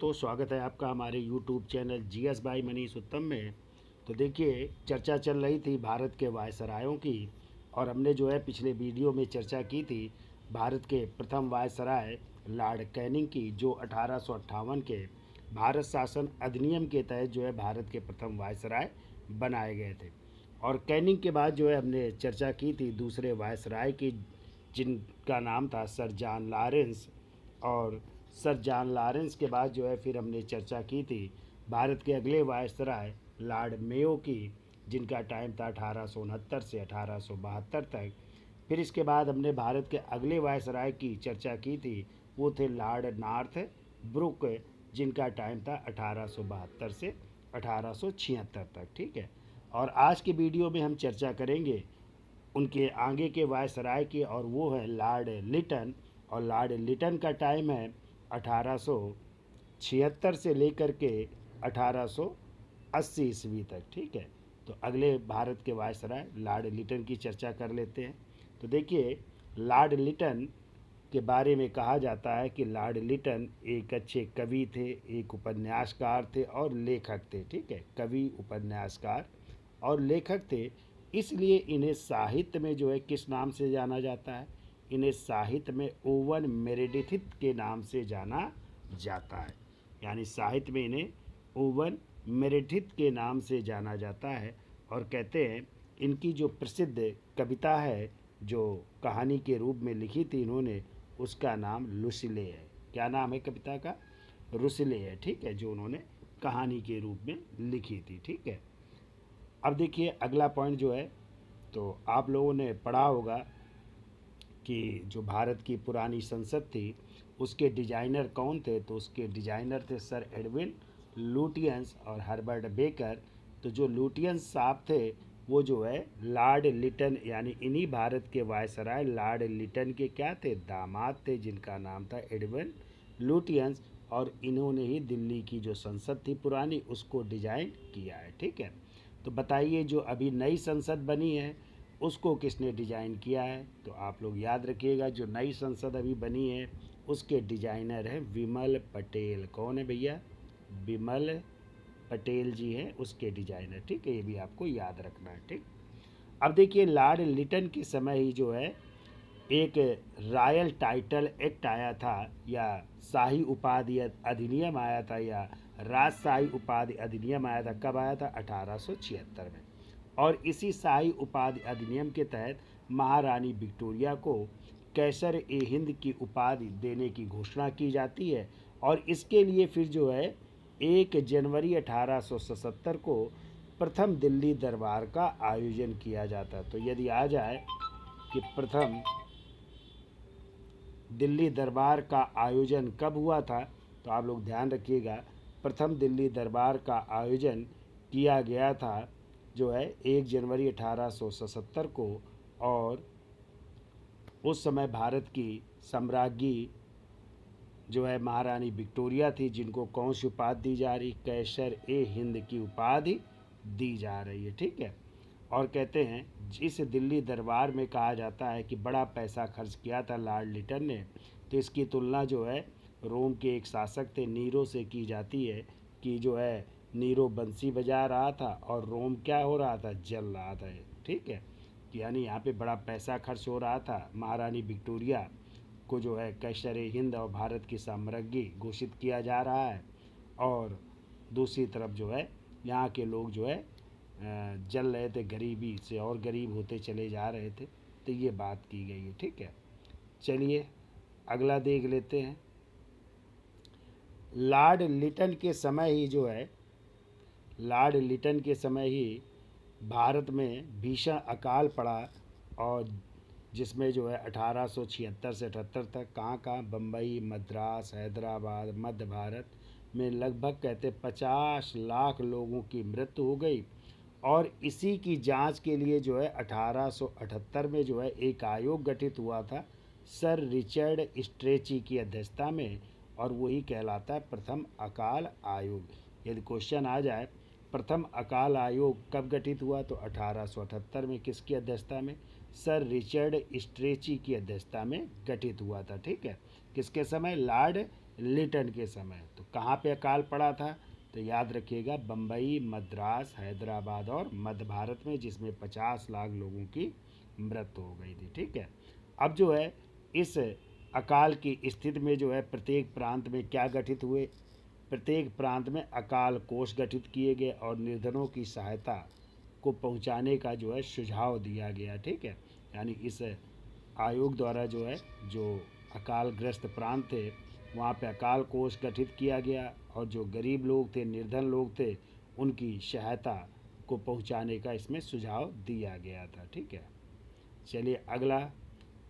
दोस्तों, स्वागत है आपका हमारे YouTube channel GS by Manish उत्तम में। तो देखिए, चर्चा चल रही थी भारत के वायसरायों की, और हमने जो है पिछले वीडियो में चर्चा की थी भारत के प्रथम वायसराय लॉर्ड कैनिंग की, जो 1858 के भारत शासन अधिनियम के तहत जो है भारत के प्रथम वायसराय बनाए गए थे। और कैनिंग के बाद जो है हमने चर्चा की थी दूसरे वायसराय की, जिनका नाम था सर जॉन लॉरेंस। और सर जॉन लॉरेंस के बाद जो है फिर हमने चर्चा की थी भारत के अगले वायसराय लॉर्ड मेयो की, जिनका टाइम था 1869 से 1872 तक। फिर इसके बाद हमने भारत के अगले वायसराय की चर्चा की थी, वो थे लॉर्ड नॉर्थ ब्रुक, जिनका टाइम था 1872 से 1876 तक। ठीक है। और आज के वीडियो में हम चर्चा करेंगे उनके आगे के वायसराय की, और वो है लॉर्ड लिटन। और लॉर्ड लिटन का टाइम है 1876 से लेकर के 1880 ईस्वी तक। ठीक है। तो अगले भारत के वायसराय लॉर्ड लिटन की चर्चा कर लेते हैं। तो देखिए, लॉर्ड लिटन के बारे में कहा जाता है कि लॉर्ड लिटन एक अच्छे कवि थे, एक उपन्यासकार थे और लेखक थे। ठीक है, कवि, उपन्यासकार और लेखक थे। इसलिए इन्हें साहित्य में जो है किस नाम से जाना जाता है? इन्हें साहित्य में ओवन मेरेडिथ के नाम से जाना जाता है। यानी साहित्य में इन्हें ओवन मेरेडिथ के नाम से जाना जाता है। और कहते हैं इनकी जो प्रसिद्ध कविता है, जो कहानी के रूप में लिखी थी इन्होंने, उसका नाम लुसिले है। क्या नाम है कविता का? रुसिले है। ठीक है, जो उन्होंने कहानी के रूप में लिखी थी। ठीक है। अब देखिए अगला पॉइंट जो है, तो आप लोगों ने पढ़ा होगा कि जो भारत की पुरानी संसद थी उसके डिजाइनर कौन थे? तो उसके डिजाइनर थे सर एडविन लुटियंस और हर्बर्ट बेकर। तो जो लुटियंस साहब थे वो जो है लॉर्ड लिटन, यानी इन्हीं भारत के वायसराय लॉर्ड लिटन के क्या थे? दामाद थे, जिनका नाम था एडविन लुटियंस। और इन्होंने ही दिल्ली की जो संसद थी पुरानी, उसको डिजाइन किया है। ठीक है। तो बताइए, जो अभी नई संसद बनी है उसको किसने डिजाइन किया है? तो आप लोग याद रखिएगा, जो नई संसद अभी बनी है उसके डिजाइनर हैं विमल पटेल। कौन है भैया? विमल पटेल जी हैं उसके डिजाइनर। ठीक है, ये भी आपको याद रखना है। ठीक। अब देखिए, लॉर्ड लिटन के समय ही जो है एक रॉयल टाइटल एक्ट आया था, या शाही उपाधि अधिनियम आया था, या राजशाही उपाधि अधिनियम आया था। कब आया था? 1876 में। और इसी शाही उपाधि अधिनियम के तहत महारानी विक्टोरिया को कैसर ए हिंद की उपाधि देने की घोषणा की जाती है। और इसके लिए फिर जो है 1 जनवरी 1877 को प्रथम दिल्ली दरबार का आयोजन किया जाता है। तो यदि आ जाए कि प्रथम दिल्ली दरबार का आयोजन कब हुआ था, तो आप लोग ध्यान रखिएगा, प्रथम दिल्ली दरबार का आयोजन किया गया था जो है 1 जनवरी 1877 को। और उस समय भारत की सम्राज्ञी जो है महारानी विक्टोरिया थी, जिनको कौन सी उपाधि दी जा रही? कैसर ए हिंद की उपाधि दी जा रही है। ठीक है। और कहते हैं इस दिल्ली दरबार में कहा जाता है कि बड़ा पैसा खर्च किया था लॉर्ड लिटन ने। तो इसकी तुलना जो है रोम के एक शासक थे नीरो से की जाती है, कि जो है नीरो बंसी बजा रहा था और रोम क्या हो रहा था? जल रहा था। ठीक है। यानी यहाँ पे बड़ा पैसा खर्च हो रहा था। महारानी विक्टोरिया को जो है कैसर हिंद और भारत की साम्राज्ञी घोषित किया जा रहा है, और दूसरी तरफ जो है यहाँ के लोग जो है जल रहे थे, गरीबी से और गरीब होते चले जा रहे थे। तो ये बात की गई है। ठीक है। चलिए अगला देख लेते हैं। लॉर्ड लिटन के समय ही जो है, लॉर्ड लिटन के समय ही भारत में भीषण अकाल पड़ा, और जिसमें जो है 1876 से 78 तक कहाँ कहाँ बम्बई, मद्रास, हैदराबाद, मध्य भारत में लगभग कहते 50 लाख लोगों की मृत्यु हो गई। और इसी की जांच के लिए जो है 1878 में जो है एक आयोग गठित हुआ था सर रिचर्ड स्ट्रेची की अध्यक्षता में, और वही कहलाता है प्रथम अकाल आयोग। यदि क्वेश्चन आ जाए प्रथम अकाल आयोग कब गठित हुआ, तो 1878 में। किसकी अध्यक्षता में? सर रिचर्ड स्ट्रेची की अध्यक्षता में गठित हुआ था। ठीक है। किसके समय? लॉर्ड लिटन के समय। तो कहाँ पे अकाल पड़ा था? तो याद रखिएगा, बम्बई, मद्रास, हैदराबाद और मध्य भारत में, जिसमें 50 लाख लोगों की मृत्यु हो गई थी। ठीक है। अब जो है इस अकाल की स्थिति में जो है प्रत्येक प्रांत में क्या गठित हुए? प्रत्येक प्रांत में अकाल कोष गठित किए गए और निर्धनों की सहायता को पहुंचाने का जो है सुझाव दिया गया। ठीक है। यानी इस आयोग द्वारा जो है, जो अकालग्रस्त प्रांत थे वहाँ पे अकाल कोष गठित किया गया और जो गरीब लोग थे, निर्धन लोग थे, उनकी सहायता को पहुँचाने का इसमें सुझाव दिया गया था। ठीक है। चलिए अगला।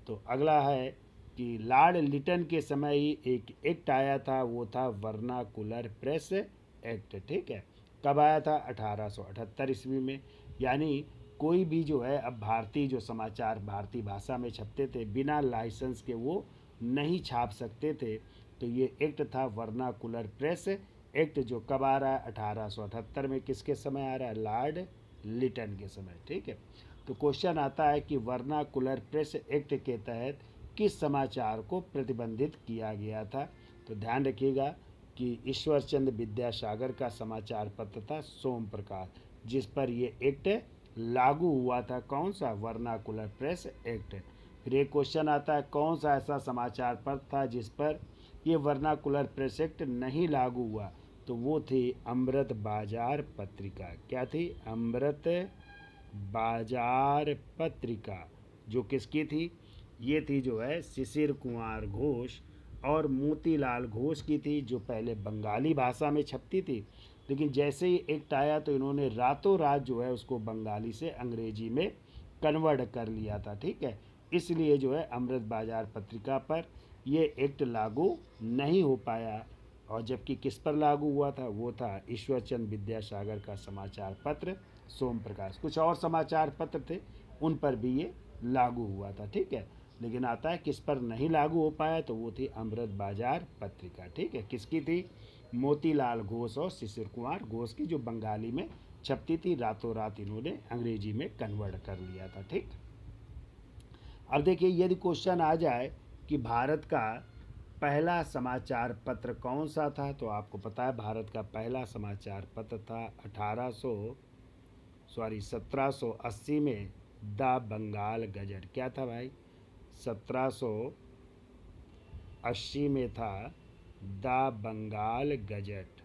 तो अगला है कि लॉर्ड लिटन के समय ही एक एक्ट आया था, वो था वर्नाकुलर प्रेस एक्ट। ठीक है। कब आया था? 1878 ईस्वी में। यानी कोई भी जो है, अब भारतीय जो समाचार भारतीय भाषा में छपते थे, बिना लाइसेंस के वो नहीं छाप सकते थे। तो ये एक्ट था वर्नाकुलर प्रेस एक्ट, जो कब आ रहा है? 1878 में। किसके समय आ रहा है? लॉर्ड लिटन के समय। ठीक है। तो क्वेश्चन आता है कि वर्नाकुलर प्रेस एक्ट के तहत किस समाचार को प्रतिबंधित किया गया था? तो ध्यान रखिएगा कि ईश्वर चंद्र विद्यासागर का समाचार पत्र था सोम प्रकाश, जिस पर ये एक्ट लागू हुआ था। कौन सा? Vernacular press act. फिर एक क्वेश्चन आता है, कौन सा ऐसा समाचार पत्र था जिस पर ये वर्नाकुलर प्रेस एक्ट नहीं लागू हुआ? तो वो थी अमृत बाजार पत्रिका। क्या थी? अमृत बाजार पत्रिका। जो किसकी थी? ये थी जो है शिशिर कुमार घोष और मोतीलाल घोष की थी, जो पहले बंगाली भाषा में छपती थी, लेकिन जैसे ही एक्ट आया तो इन्होंने रातों रात जो है उसको बंगाली से अंग्रेजी में कन्वर्ट कर लिया था। ठीक है। इसलिए जो है अमृत बाजार पत्रिका पर ये एक्ट लागू नहीं हो पाया। और जबकि किस पर लागू हुआ था? वो था ईश्वर चंद्र विद्यासागर का समाचार पत्र सोम प्रकाश। कुछ और समाचार पत्र थे, उन पर भी ये लागू हुआ था। ठीक है। लेकिन आता है किस पर नहीं लागू हो पाया? तो वो थी अमृत बाजार पत्रिका। ठीक है। किसकी थी? मोतीलाल घोष और शिशिर कुमार घोष की, जो बंगाली में छपती थी। रातों रात इन्होंने अंग्रेजी में कन्वर्ट कर लिया था। ठीक। अब देखिए, यदि क्वेश्चन आ जाए कि भारत का पहला समाचार पत्र कौन सा था, तो आपको पता है भारत का पहला समाचार पत्र था 1780 में द बंगाल गजट। क्या था भाई? 1780 में था the Bengal gazette.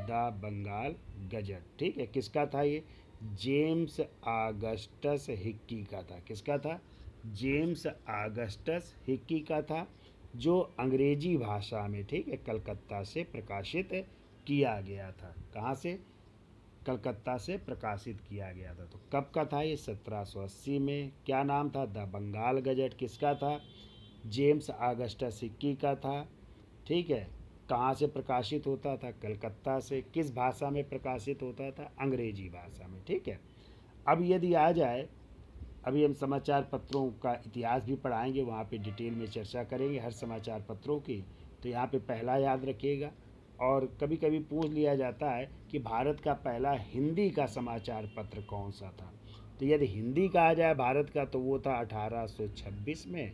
The Bengal gazette. ठीक है। किसका था ये? जेम्स आगस्टस हिक्की का था। किसका था? जेम्स आगस्टस हिक्की का था, जो अंग्रेजी भाषा में, ठीक है, कलकत्ता से प्रकाशित किया गया था। कहाँ से? कलकत्ता से प्रकाशित किया गया था। तो कब का था ये? 1780 में। क्या नाम था? The Bengal gazette. किसका था? जेम्स आगस्टस हिक्की का था। ठीक है। कहाँ से प्रकाशित होता था? कलकत्ता से। किस भाषा में प्रकाशित होता था? अंग्रेजी भाषा में। ठीक है। अब यदि आ जाए, अभी हम समाचार पत्रों का इतिहास भी पढ़ाएंगे, वहाँ पे डिटेल में चर्चा करेंगे हर समाचार पत्रों की। तो यहाँ पे पहला याद रखिएगा। और कभी कभी पूछ लिया जाता है कि भारत का पहला हिंदी का समाचार पत्र कौन सा था? तो यदि हिंदी कहा जाए भारत का, तो वो था 1826 में,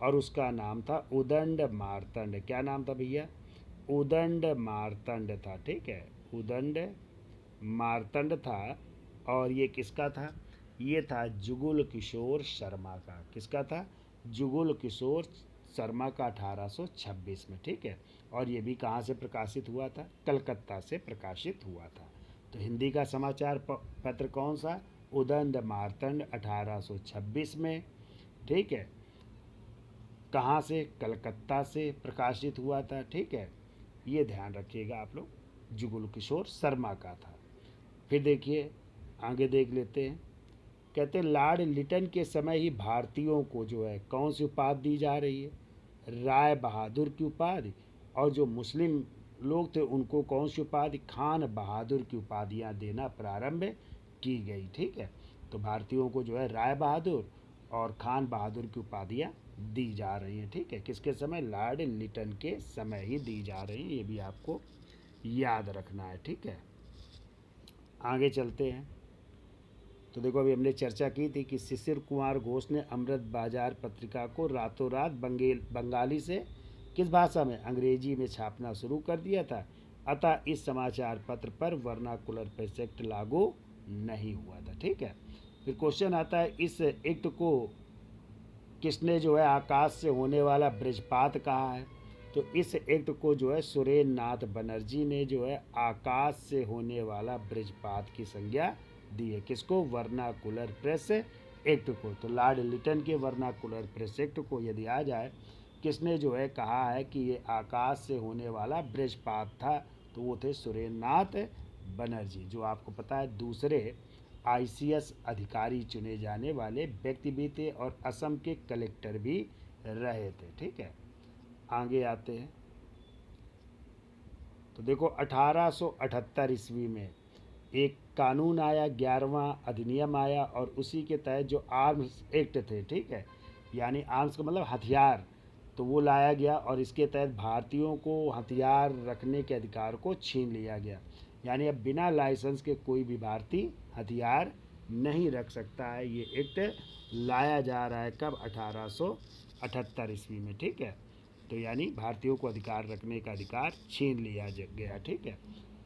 और उसका नाम था उदंड मार्तंड। क्या नाम था भैया? उदंड मार्तंड था। ठीक है। उदंड मार्तंड था। और ये किसका था? ये था जुगुल किशोर शर्मा का। किसका था? जुगुल किशोर शर्मा का, 1826 में। ठीक है। और ये भी कहाँ से प्रकाशित हुआ था? कलकत्ता से प्रकाशित हुआ था। तो हिंदी का समाचार पत्र कौन सा? उदंड मार्तंड, 1826 में। ठीक है। कहाँ से? कलकत्ता से प्रकाशित हुआ था। ठीक है। ये ध्यान रखिएगा आप लोग, जुगुल किशोर शर्मा का था। फिर देखिए, आगे देख लेते हैं। कहते हैं लॉर्ड लिटन के समय ही भारतीयों को जो है कौन सी उपाधि दी जा रही है? राय बहादुर की उपाधि। और जो मुस्लिम लोग थे उनको कौन सी उपाधि? खान बहादुर की उपाधियाँ देना प्रारंभ की गई। ठीक है। तो भारतीयों को जो है राय बहादुर और खान बहादुर की उपाधियाँ दी जा रही हैं। ठीक है। किसके समय? लॉर्ड लिटन के समय ही दी जा रही हैं। ये भी आपको याद रखना है। ठीक है। आगे चलते हैं। तो देखो, अभी हमने चर्चा की थी कि शिशिर कुमार घोष ने अमृत बाजार पत्रिका को रातों रात बंगाली से किस भाषा में? अंग्रेजी में छापना शुरू कर दिया था। अतः इस समाचार पत्र पर वर्नाकुलर प्रेस एक्ट लागू नहीं हुआ था। ठीक है। फिर क्वेश्चन आता है, इस एक्ट को किसने जो है आकाश से होने वाला वज्रपात कहा है? तो इस एक्ट को जो है सुरेन नाथ बनर्जी ने जो है आकाश से होने वाला वज्रपात की संज्ञा दी है। किसको? वर्नाकुलर प्रेस एक्ट को। तो लॉर्ड लिटन के वर्नाकुलर प्रेस एक्ट को यदि आ जाए, किसने जो है कहा है कि ये आकाश से होने वाला वज्रपात था, तो वो थे सुरेन नाथ बनर्जी, जो आपको पता है दूसरे आईसीएस अधिकारी चुने जाने वाले व्यक्ति भी थे और असम के कलेक्टर भी रहे थे। ठीक है। आगे आते हैं। तो देखो 1878 ईस्वी में एक कानून आया, 11वां अधिनियम आया, और उसी के तहत जो आर्म्स एक्ट थे, ठीक है, यानी आर्म्स का मतलब हथियार, तो वो लाया गया और इसके तहत भारतीयों को हथियार रखने के अधिकार को छीन लिया गया। यानी अब बिना लाइसेंस के कोई भी भारतीय हथियार नहीं रख सकता है। ये एक्ट लाया जा रहा है कब? 1878 ईस्वी में। ठीक है। तो यानी भारतीयों को अधिकार रखने का अधिकार छीन लिया गया। ठीक है।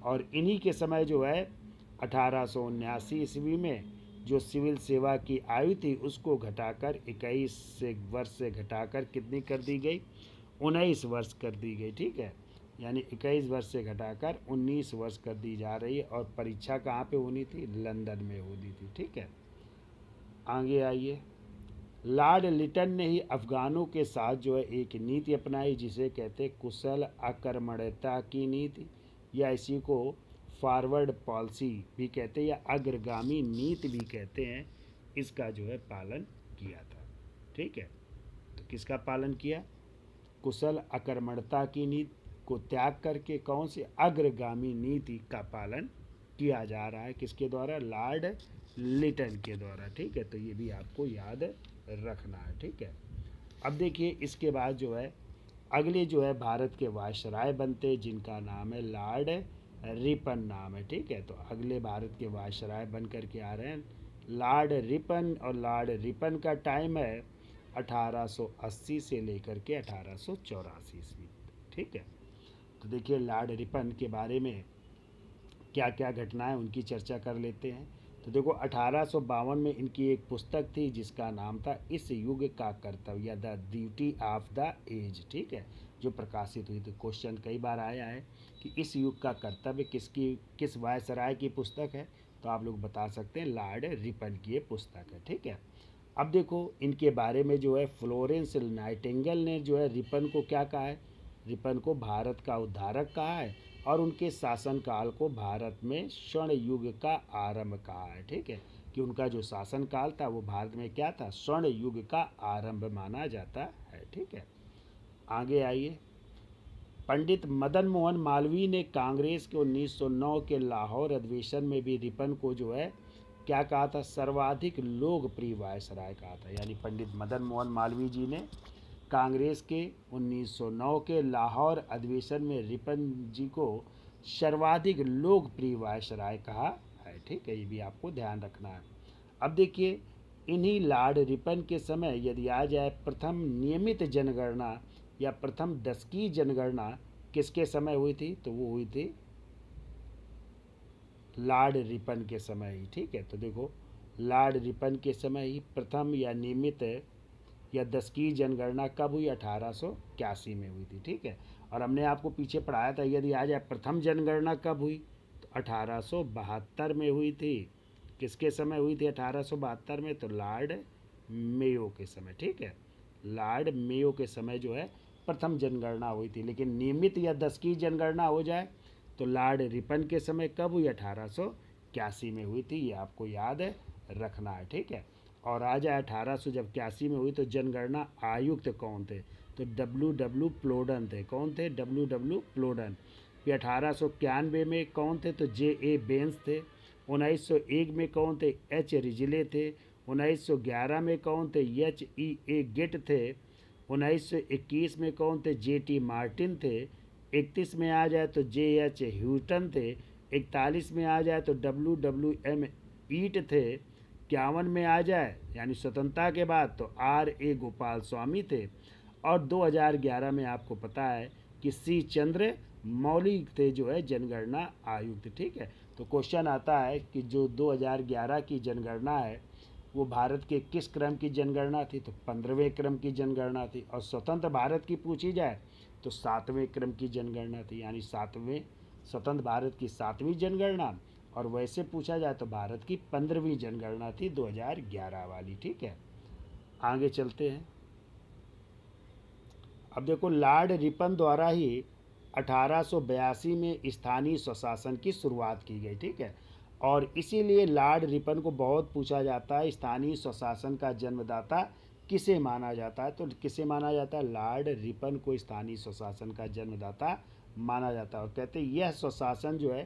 और इन्हीं के समय जो है 1879 ईस्वी में जो सिविल सेवा की आयु थी उसको घटाकर 21 से वर्ष से घटाकर कितनी कर दी गई? 19 वर्ष कर दी गई। ठीक है। यानी 21 वर्ष से घटाकर 19 वर्ष कर दी जा रही है। और परीक्षा कहाँ पे होनी थी? लंदन में होनी थी। ठीक है। आगे आइए। लॉर्ड लिटन ने ही अफगानों के साथ जो है एक नीति अपनाई जिसे कहते हैं कुशल आक्रमणता की नीति, या इसी को फॉरवर्ड पॉलिसी भी कहते हैं या अग्रगामी नीति भी कहते हैं। इसका जो है पालन किया था। ठीक है। तो किसका पालन किया? कुशल आक्रमणता की नीति को त्याग करके कौन सी अग्रगामी नीति का पालन किया जा रहा है? किसके द्वारा? लॉर्ड लिटन के द्वारा। ठीक है। तो ये भी आपको याद रखना है। ठीक है। अब देखिए इसके बाद जो है अगले जो है भारत के वायसराय बनते जिनका नाम है लॉर्ड रिपन नाम है। ठीक है। तो अगले भारत के वायसराय बन करके आ रहे हैं लॉर्ड रिपन, और लॉर्ड रिपन का टाइम है 1880 से लेकर के 1884 ईस्वी। ठीक है। तो देखिए लॉर्ड रिपन के बारे में क्या क्या घटनाएं उनकी चर्चा कर लेते हैं। तो देखो 1852 में इनकी एक पुस्तक थी जिसका नाम था इस युग का कर्तव्य, the duty of the age. ठीक है। जो प्रकाशित हुई थी। क्वेश्चन कई बार आया है कि इस युग का कर्तव्य किस वायसराय की पुस्तक है? तो आप लोग बता सकते हैं लॉर्ड रिपन की ये पुस्तक है। ठीक है। अब देखो इनके बारे में जो है फ्लोरेंस नाइटिंगेल ने जो है रिपन को क्या कहा है? रिपन को भारत का उद्धारक कहा है और उनके शासनकाल को भारत में स्वर्ण युग का आरंभ कहा है। ठीक है। कि उनका जो शासनकाल था वो भारत में क्या था? स्वर्ण युग का आरंभ माना जाता है। ठीक है। आगे आइए। पंडित मदन मोहन मालवीय ने कांग्रेस के 1909 के लाहौर अधिवेशन में भी रिपन को जो है क्या कहा था? सर्वाधिक लोकप्रिय वायसराय कहा था। यानी पंडित मदन मोहन मालवीय जी ने कांग्रेस के 1909 के लाहौर अधिवेशन में रिपन जी को सर्वाधिक लोकप्रिय वायसराय कहा है। ठीक है। ये भी आपको ध्यान रखना है। अब देखिए इन्हीं लॉर्ड रिपन के समय यदि आ जाए प्रथम नियमित जनगणना या प्रथम दशकीय जनगणना किसके समय हुई थी? तो वो हुई थी लॉर्ड रिपन के समय ही। ठीक है। तो देखो लॉर्ड रिपन के समय ही प्रथम या नियमित या दशकीय जनगणना कब हुई? 1881 में हुई थी। ठीक है। और हमने आपको पीछे पढ़ाया था यदि आ जाए प्रथम जनगणना कब हुई? तो 1872 में हुई थी। किसके समय हुई थी 1872 में? तो लॉर्ड मेयो के समय। ठीक है। लॉर्ड मेयो के समय जो है प्रथम जनगणना हुई थी। लेकिन नियमित या दशकीय जनगणना हो जाए तो लॉर्ड रिपन के समय कब हुई? 1881 में हुई थी। ये आपको याद रखना है। ठीक है। और आ जाए 1800 जब 81 में हुई तो जनगणना आयुक्त कौन थे? तो डब्ल्यू प्लोडन थे। कौन थे? डब्ल्यू प्लोडन। फिर 1891 में कौन थे? तो ए बेंस थे। 1901 में कौन थे? रिजिले थे। 1911 में कौन थे? ए गेट थे। 1921 में कौन थे? टी मार्टिन थे। 31 में आ जाए तो ह्यूटन थे। 41 में आ जाए तो एम ईट थे। 51 में आ जाए यानी स्वतंत्रता के बाद तो गोपाल स्वामी थे। और 2011 में आपको पता है कि सी चंद्र मौली थे जो है जनगणना आयुक्त, ठीक है। तो क्वेश्चन आता है कि जो 2011 की जनगणना है वो भारत के किस क्रम की जनगणना थी, तो 15वें क्रम की जनगणना थी। और स्वतंत्र भारत की पूछी जाए तो 7वें क्रम की जनगणना थी, यानी 7वें स्वतंत्र भारत की 7वीं जनगणना। और वैसे पूछा जाए तो भारत की 15वीं जनगणना थी 2011 वाली, ठीक है। आगे चलते हैं। अब देखो, लॉर्ड रिपन द्वारा ही 1882 में स्थानीय स्वशासन की शुरुआत की गई, ठीक है। और इसीलिए लॉर्ड रिपन को बहुत पूछा जाता है स्थानीय स्वशासन का जन्मदाता किसे माना जाता है, तो किसे माना जाता है, लॉर्ड रिपन को स्थानीय स्वशासन का जन्मदाता माना जाता है। और कहते हैं यह स्वशासन जो है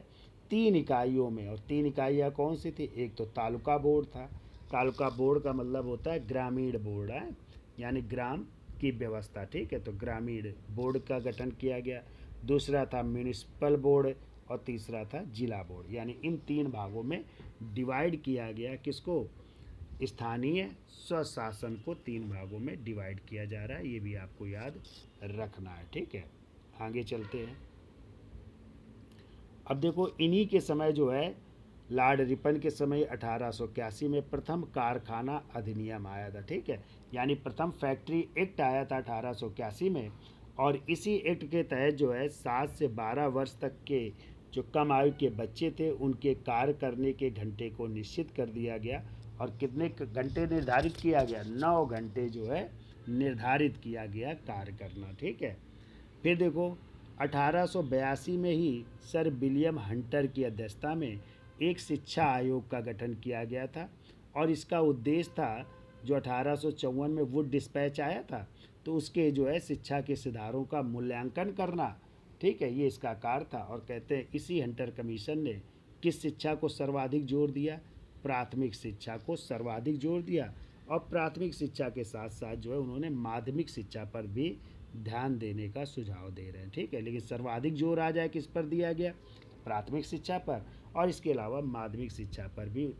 3 इकाइयों में, और 3 इकाइयाँ कौन सी थी, एक तो तालुका बोर्ड था। तालुका बोर्ड का मतलब होता है ग्रामीण बोर्ड है, यानी ग्राम की व्यवस्था, ठीक है। तो ग्रामीण बोर्ड का गठन किया गया। दूसरा था म्यूनिसिपल बोर्ड और तीसरा था जिला बोर्ड, यानी इन 3 भागों में डिवाइड किया गया किसको, स्थानीय स्वशासन को 3 भागों में डिवाइड किया जा रहा है। ये भी आपको याद रखना है, ठीक है। आगे चलते हैं। अब देखो, इन्हीं के समय जो है लॉर्ड रिपन के समय 1881 में प्रथम कारखाना अधिनियम आया था, ठीक है। यानी प्रथम फैक्ट्री एक्ट आया था 1881 में। और इसी एक्ट के तहत जो है 7 से 12 वर्ष तक के जो कम आयु के बच्चे थे उनके कार्य करने के घंटे को निश्चित कर दिया गया। और कितने घंटे निर्धारित किया गया, 9 घंटे जो है निर्धारित किया गया कार्य करना, ठीक है। फिर देखो, 1882 में ही सर विलियम हंटर की अध्यक्षता में एक शिक्षा आयोग का गठन किया गया था। और इसका उद्देश्य था, जो 1854 में वुड डिस्पैच आया था, तो उसके जो है शिक्षा के सुधारों का मूल्यांकन करना, ठीक है, ये इसका कार्य था। और कहते हैं इसी हंटर कमीशन ने किस शिक्षा को सर्वाधिक जोर दिया, प्राथमिक शिक्षा को सर्वाधिक जोर दिया। और प्राथमिक शिक्षा के साथ साथ जो है उन्होंने माध्यमिक शिक्षा पर भी ध्यान देने का सुझाव दे रहे हैं, ठीक है। लेकिन सर्वाधिक जोर आ जाए किस पर दिया गया, प्राथमिक शिक्षा पर, और इसके अलावा माध्यमिक शिक्षा पर भी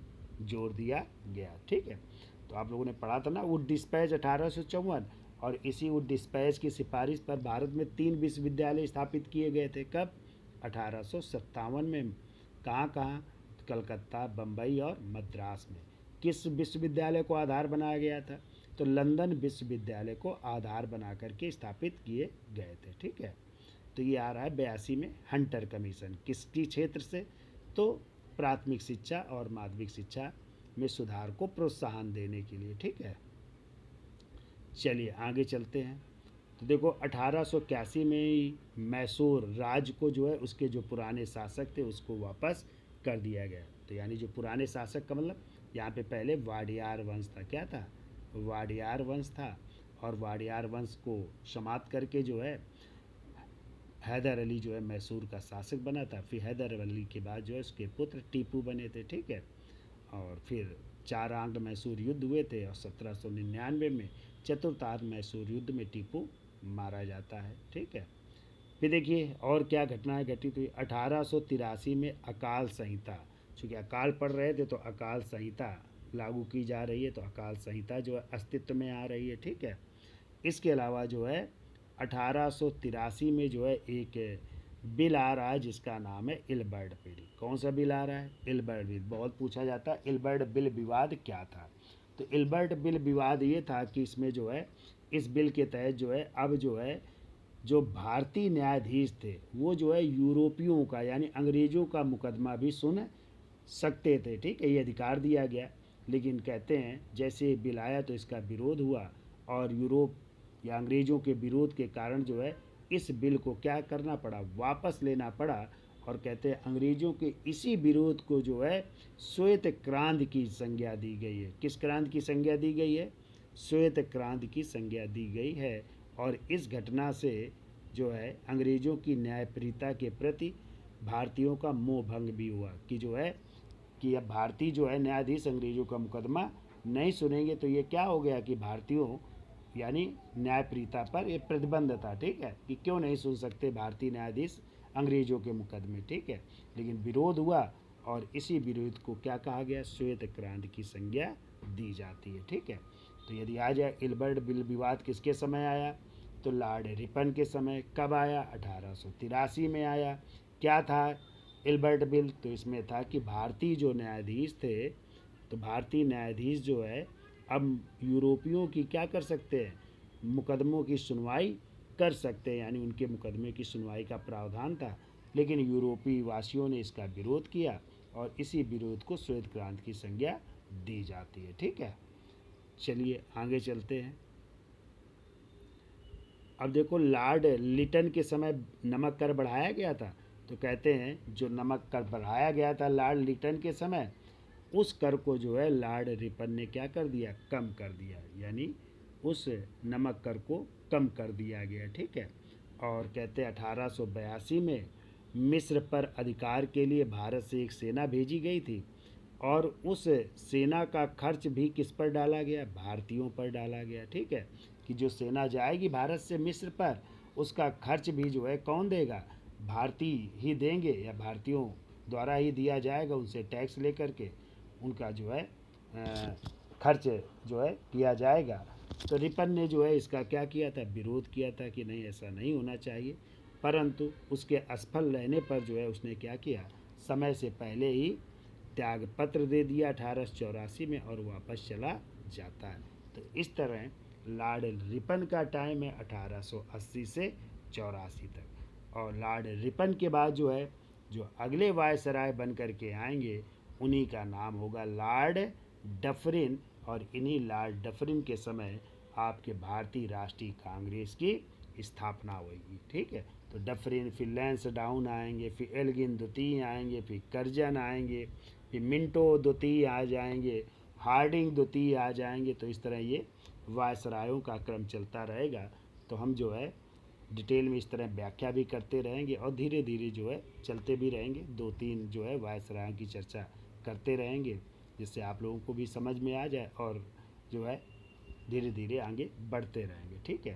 जोर दिया गया, ठीक है। तो आप लोगों ने पढ़ा था ना वुड डिस्पैच 1854, और इसी वुड डिस्पैच की सिफारिश पर भारत में 3 विश्वविद्यालय स्थापित किए गए थे। कब, 1857 में। कहाँ कहाँ, कलकत्ता, बम्बई और मद्रास में। किस विश्वविद्यालय को आधार बनाया गया था, तो लंदन विश्वविद्यालय को आधार बना करके स्थापित किए गए थे, ठीक है। तो ये आ रहा है 82 में हंटर कमीशन, किसकी क्षेत्र से, तो प्राथमिक शिक्षा और माध्यमिक शिक्षा में सुधार को प्रोत्साहन देने के लिए, ठीक है। चलिए आगे चलते हैं। तो देखो, 1881 में ही मैसूर राज्य को जो है उसके जो पुराने शासक थे उसको वापस कर दिया गया। तो यानी जो पुराने शासक का मतलब, यहाँ पे पहले वाडियार वंश था, क्या था, वाडियार वंश था। और वाडियार वंश को समाप्त करके जो है हैदर अली जो है मैसूर का शासक बना था। फिर हैदर अली के बाद जो है उसके पुत्र टीपू बने थे, ठीक है। और फिर 4 आंग मैसूर युद्ध हुए थे, और 1799 में चतुर्थांग मैसूर युद्ध में टीपू मारा जाता है, ठीक है। फिर देखिए और क्या घटनाएं घटित हुई। 1883 में अकाल संहिता, चूँकि अकाल पड़ रहे थे तो अकाल संहिता लागू की जा रही है, तो अकाल संहिता जो है अस्तित्व में आ रही है, ठीक है। इसके अलावा जो है 1883 में जो है एक बिल आ रहा है जिसका नाम है इलबर्ट बिल। कौन सा बिल आ रहा है, इलबर्ट बिल। बहुत पूछा जाता है इलबर्ट बिल विवाद क्या था। तो इलबर्ट बिल विवाद ये था कि इसमें जो है इस बिल के तहत जो है अब जो है जो भारतीय न्यायाधीश थे वो जो है यूरोपियों का यानी अंग्रेज़ों का मुकदमा भी सुन सकते थे, ठीक है, ये अधिकार दिया गया। लेकिन कहते हैं जैसे ये बिल आया तो इसका विरोध हुआ, और यूरोप या अंग्रेज़ों के विरोध के कारण जो है इस बिल को क्या करना पड़ा, वापस लेना पड़ा। और कहते हैं अंग्रेज़ों के इसी विरोध को जो है श्वेत क्रांति की संज्ञा दी गई है। किस क्रांति की संज्ञा दी गई है, श्वेत क्रांति की संज्ञा दी गई है। और इस घटना से जो है अंग्रेज़ों की न्यायप्रियता के प्रति भारतीयों का मोह भंग भी हुआ, कि जो है कि अब भारतीय जो है न्यायाधीश अंग्रेज़ों का मुकदमा नहीं सुनेंगे, तो ये क्या हो गया कि भारतीयों यानी न्यायप्रियता पर ये प्रतिबंध था, ठीक है, कि क्यों नहीं सुन सकते भारतीय न्यायाधीश अंग्रेज़ों के मुकदमे, ठीक है। लेकिन विरोध हुआ, और इसी विरोध को क्या कहा गया, श्वेत क्रांति की संज्ञा दी जाती है, ठीक है। तो यदि आ जाए इल्बर्ट बिल विवाद किसके समय आया, तो लॉर्ड रिपन के समय कब आया? 1883 में आया। क्या था एल्बर्ट बिल? तो इसमें था कि भारतीय जो न्यायाधीश थे, तो भारतीय न्यायाधीश जो है अब यूरोपियों की क्या कर सकते हैं? मुकदमों की सुनवाई कर सकते हैं, यानी उनके मुकदमे की सुनवाई का प्रावधान था। लेकिन यूरोपीय वासियों ने इसका विरोध किया और इसी विरोध को श्वेत क्रांति की संज्ञा दी जाती है। ठीक है, चलिए आगे चलते हैं। अब देखो, लॉर्ड लिटन के समय नमक कर बढ़ाया गया था। तो कहते हैं जो नमक कर बढ़ाया गया था लॉर्ड लिटन के समय, उस कर को जो है लॉर्ड रिपन ने क्या कर दिया? कम कर दिया, यानी उस नमक कर को कम कर दिया गया। ठीक है, और कहते हैं 1882 में मिस्र पर अधिकार के लिए भारत से एक सेना भेजी गई थी और उस सेना का खर्च भी किस पर डाला गया? भारतीयों पर डाला गया। ठीक है, कि जो सेना जाएगी भारत से मिस्र पर, उसका खर्च भी जो है कौन देगा? भारतीय ही देंगे, या भारतीयों द्वारा ही दिया जाएगा, उनसे टैक्स लेकर के उनका जो है खर्च जो है किया जाएगा। तो रिपन ने जो है इसका क्या किया था? विरोध किया था कि नहीं, ऐसा नहीं होना चाहिए। परंतु उसके असफल रहने पर जो है उसने क्या किया? समय से पहले ही त्याग पत्र दे दिया 1884 में और वापस चला जाता है। तो इस तरह लॉर्ड रिपन का टाइम है 1880 से 84 तक। और लॉर्ड रिपन के बाद जो है जो अगले वायसराय बन कर के आएंगे, उन्हीं का नाम होगा लॉर्ड डफरिन। और इन्हीं लॉर्ड डफरिन के समय आपके भारतीय राष्ट्रीय कांग्रेस की स्थापना होगी। ठीक है, तो डफरिन, फिर लैंसडाउन आएंगे, फिर एल्गिन द्वितीय आएंगे, फिर कर्जन आएंगे, फिर मिंटो द्वितीय आ जाएंगे, हार्डिंग द्वितीय आ जाएंगे। तो इस तरह ये वायसरायों का क्रम चलता रहेगा। तो हम जो है डिटेल में इस तरह व्याख्या भी करते रहेंगे और धीरे धीरे जो है चलते भी रहेंगे। 2-3 जो है वायसरायों की चर्चा करते रहेंगे, जिससे आप लोगों को भी समझ में आ जाए और जो है धीरे धीरे आगे बढ़ते रहेंगे। ठीक है,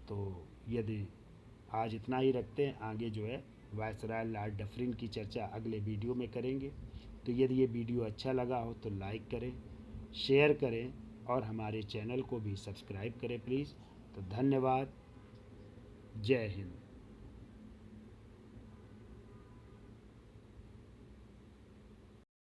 तो यदि आज इतना ही रखते हैं, आगे जो है वायसराय लॉर्ड डफरिन की चर्चा अगले वीडियो में करेंगे। तो यदि ये वीडियो अच्छा लगा हो तो लाइक करें, शेयर करें और हमारे चैनल को भी सब्सक्राइब करें प्लीज़। तो धन्यवाद। जय हिंद।